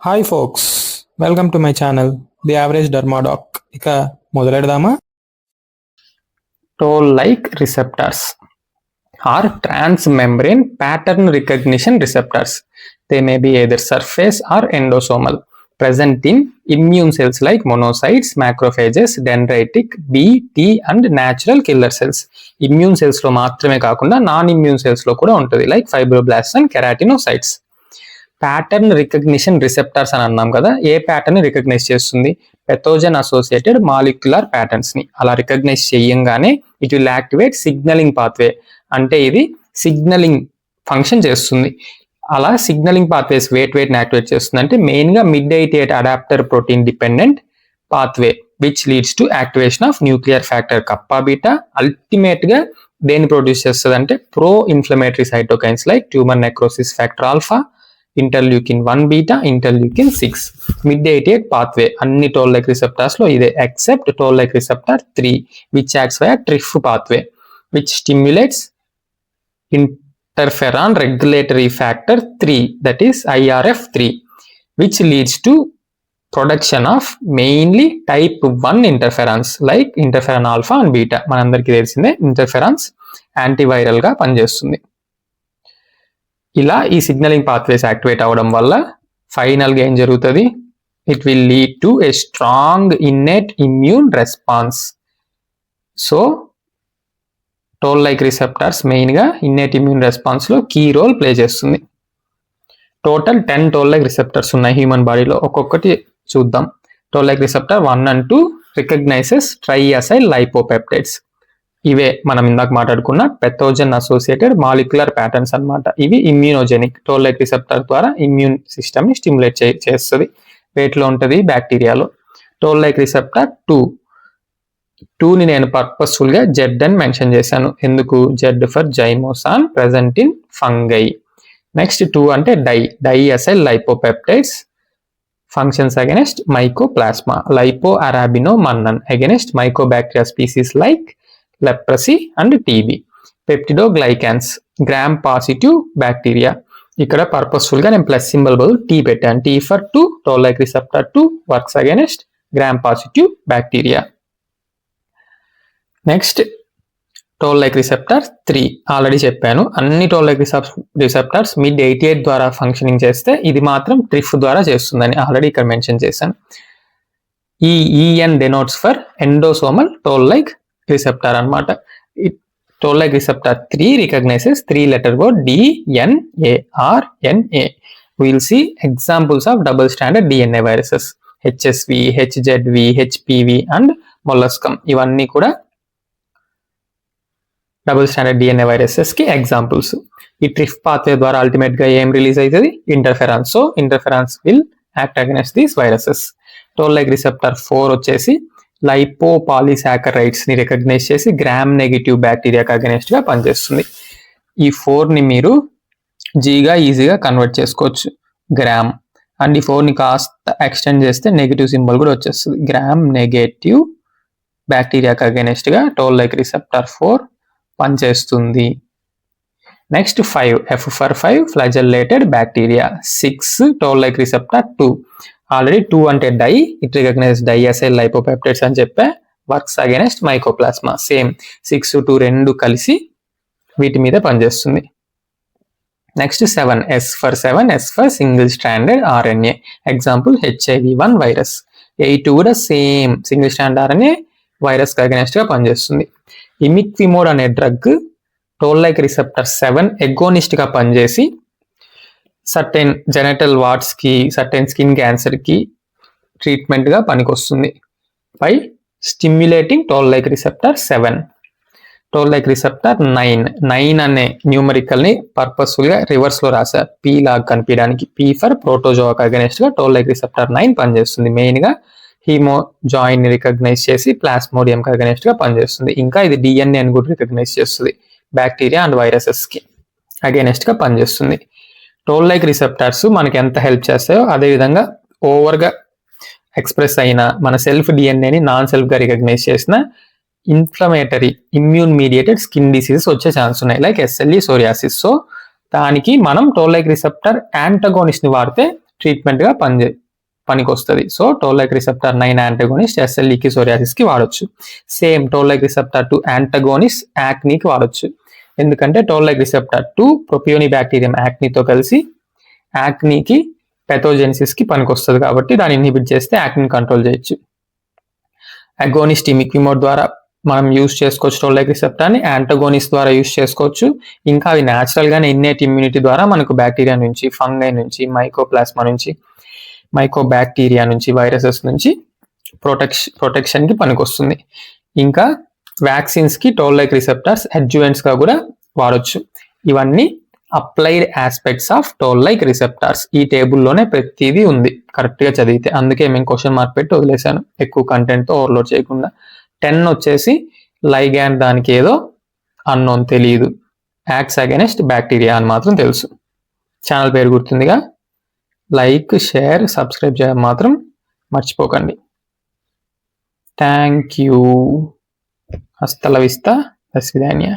Hi folks, welcome to my channel the average derm doc. ఇక మొదలెడదామా? Toll like receptors are transmembrane pattern recognition receptors. They may be either surface or endosomal, present in immune cells like monocytes, macrophages, dendritic, B, T and natural killer cells. Immune cells లో మాత్రమే కాకుండా non immune cells లో కూడా ఉంటుంది, like fibroblast and keratinocytes. Pattern recognition receptors అని అన్నాం కదా. ఏ pattern recognise చేస్తుంది? పెథోజన్ అసోసియేటెడ్ మాలిక్యులర్ ప్యాటర్న్స్ ని. అలా రికగ్నైజ్ చేయంగానే it will activate signalling pathway, అంటే ఇది సిగ్నలింగ్ ఫంక్షన్ చేస్తుంది. అలా సిగ్నలింగ్ పాత్వేస్ వేటిని యాక్టివేట్ చేస్తుంది అంటే మెయిన్ గా MyD eighty eight adapter protein dependent pathway which leads to activation of nuclear factor kappa beta. Ultimate గా దేన్ని ప్రొడ్యూస్ చేస్తుంది అంటే pro inflammatory cytokines like tumour necrosis factor alpha, interleukin 1 beta, interleukin 6. MyD eighty eight pathway అన్ని toll like receptors లో ఇదే, except toll like receptor 3 which acts via TRIF pathway which stimulates interferon regulatory factor 3, that is IRF3, which leads to production of mainly type 1 interferons like interferon alpha and beta. మనందరికీ తెలిసిందే interferons antiviral గా పనిచేస్తుంది. ఇలా ఈ signalling pathways activate అవడం వల్ల final గా ఏం జరుగుతుంది? It will lead to a strong innate immune response. So toll like receptors main గా ఇన్నేట్ ఇమ్యూన్ రెస్పాన్స్ లో కీ రోల్ ప్లే చేస్తుంది. టోటల్ 10 టోల్ లైక్ రిసెప్టర్స్ ఉన్నాయి హ్యూమన్ బాడీలో. ఒక్కొక్కటి చూద్దాం. Toll like receptor 1 and 2 recognises triacyl lipopeptides. ఇవే మనం ఇందాక మాట్లాడుకున్న పెథోజన్ అసోసియేటెడ్ మాలిక్యులర్ ప్యాటర్న్స్ అన్నమాట. ఇవి ఇమ్యూనోజెనిక్. టోల్ లైక్ రిసెప్టర్ ద్వారా ఇమ్యూన్ సిస్టమ్ ని స్టిమ్యులేట్ చేస్తుంది. వేటిలో ఉంటుంది? బ్యాక్టీరియాలో. టోల్ లైక్ రిసెప్టర్ 2 ని నేను పర్పస్ఫుల్ గా జెడ్ అని మెన్షన్ చేశాను. ఎందుకు? Z for zymosan, present in fungi. Next 2 అంటే diacyl lipopeptides functions against mycoplasma, lipoarabinomannan against mycobacteria species like leprosy and TB. Peptidoglycans gram positive bacteria. ఇక్కడ purposeful గా నేను ప్లస్ సింబల్ బదులు T పెట్టాను. T for 2, toll like receptor 2 works against gram positive bacteria. Next toll like receptor 3 already చెప్పాను. అన్ని toll like receptors మిడ్-88 ద్వారా functioning చేస్తే ఇది మాత్రం ట్రిఫ్ ద్వారా చేస్తుందని ఆల్రెడీ ఇక్కడ మెన్షన్ చేశాను. ఈ EN denotes for endosomal toll like receptor అన్నమాట. Toll like receptor 3 recognises 3 letter word DNA, RNA. We'll see examples of double stranded DNA viruses HSV, HZV, HPV and molluscum. ఇవన్నీ కూడా డబుల్ స్టాండర్డ్ డిఎన్ఏ వైరసెస్ కి examples. ఈ ట్రిఫ్ pathway ద్వారా ultimate గా ఏం release అవుతుంది? Interferons. So interferons will act against these viruses. Toll like receptor 4 వచ్చేసి లైపోపాలిసాకరైడ్స్ ని రికగ్నైజ్ చేసి గ్రామ్ నెగిటివ్ బ్యాక్టీరియాకి అగైనెస్ట్ గా పనిచేస్తుంది. ఈ 4 ని మీరు జీగా ఈజీగా కన్వర్ట్ చేసుకోవచ్చు, గ్రామ్. అండ్ ఈ 4 ని కాస్త ఎక్స్టెండ్ చేస్తే నెగిటివ్ సింబల్ కూడా వచ్చేస్తుంది. గ్రామ్ నెగటివ్ బ్యాక్టీరియాకి అగైనెస్ట్ గా టోల్ లైక్ రిసెప్టర్ 4 పనిచేస్తుంది. Next 5 F for 5 flagellated bacteria. 6 toll like receptor 2 already 2 అంటే డై, ఇట్ రికగ్నైజ్ డైఅసైల్ లైపోపెప్టైడ్స్ అని చెప్పా. Works against mycoplasma. సేమ్ 6, 2 రెండు కలిసి వీటి మీద పనిచేస్తుంది. Next 7 S for 7 S for single stranded RNA. Example HIV1 virus. 8 కూడా same single strand RNA virus against గా పనిచేస్తుంది. ఇమిక్విమోడ్ అనే drug toll like receptor 7 agonist గా పనిచేసి సర్టెన్ జెనటల్ వార్డ్స్ కి, సర్టెన్ స్కిన్ క్యాన్సర్ కి ట్రీట్మెంట్ గా పనికొస్తుంది by stimulating toll like receptor 7. Toll like receptor 9 అనే న్యూమరికల్ ని పర్పస్ఫుల్ గా రివర్స్ లో రాశారు పీ లాగా కనిపించడానికి. పీ ఫర్ ప్రోటోజోవాక్ అగైనెస్ట్ గా టోల్ లైక్ రిసెప్టర్ 9 పనిచేస్తుంది. మెయిన్ గా హీమో జాయిన్ ని రికగ్నైజ్ చేసి ప్లాస్మోడియం కి అగైనెస్ట్ గా పనిచేస్తుంది. ఇంకా ఇది డిఎన్ఏ అని కూడా రికగ్నైజ్ చేస్తుంది. బ్యాక్టీరియా అండ్ వైరసెస్ కి అగైనెస్ట్ గా పనిచేస్తుంది. టోల్ లైక్ రిసెప్టర్స్ మనకి ఎంత హెల్ప్ చేస్తాయో అదే విధంగా ఓవర్ గా ఎక్స్ప్రెస్ అయిన మన సెల్ఫ్ డిఎన్ఏని నాన్ సెల్ఫ్ గా రికగ్నైజ్ చేసిన inflammatory immune mediated skin diseases వచ్చే ఛాన్స్ ఉన్నాయి, లైక్ SLE, సోరియాసిస్. సో దానికి మనం టోల్ లైక్ రిసెప్టర్ యాంటగోనిస్ట్ ని వాడితే ట్రీట్మెంట్గా పనికొస్తుంది. So toll like receptor 9 antagonist SL లీకీ సోరియాసిస్కి వాడొచ్చు. Same toll like receptor 2 antagonist యాక్నీకి వాడొచ్చు. ఎందుకంటే toll like receptor 2 Propionibacterium యాక్నీతో కలిసి యాక్నీకి పెథోజెనిసిస్కి పనికొస్తుంది కాబట్టి దాన్ని ఇన్హిబిట్ చేస్తే యాక్ని కంట్రోల్ చేయొచ్చు. అగోనిస్ట్ ఇమిక్విమోడ్ ద్వారా మనం యూస్ చేసుకోవచ్చు టోల్ లైక్ రిసెప్టర్ని, యాంటగోనిస్ట్ ద్వారా యూస్ చేసుకోవచ్చు. ఇంకా అవి న్యాచురల్గానే ఇన్నేట్ ఇమ్యూనిటీ ద్వారా మనకు బ్యాక్టీరియా నుంచి, ఫంగై నుంచి, మైకోప్లాస్మా నుంచి, మైకోబ్యాక్టీరియా నుంచి, వైరసెస్ నుంచి ప్రొటెక్షన్కి పనికొస్తుంది. ఇంకా వ్యాక్సిన్స్కి టోల్ లైక్ రిసెప్టర్స్ అడ్జువెంట్స్గా కూడా వాడొచ్చు. ఇవన్నీ applied aspects of toll like receptors. ఈ టేబుల్లోనే ప్రతిదీ ఉంది కరెక్ట్గా చదివితే, అందుకే మేము క్వశ్చన్ మార్క్ పెట్టి వదిలేశాను ఎక్కువ కంటెంట్తో ఓవర్లోడ్ చేయకుండా. 10 వచ్చేసి లైగ్యాండ్, దానికి ఏదో అన్నోన్ తెలియదు, యాక్ట్స్ అగైనెస్ట్ బ్యాక్టీరియా అని మాత్రం తెలుసు. ఛానల్ పేరు గుర్తుందిగా, లైక్, షేర్, సబ్స్క్రైబ్ చేయడం మాత్రం మర్చిపోకండి. Thank you. హస్త ల విస్తా, దస్ విదాన్య.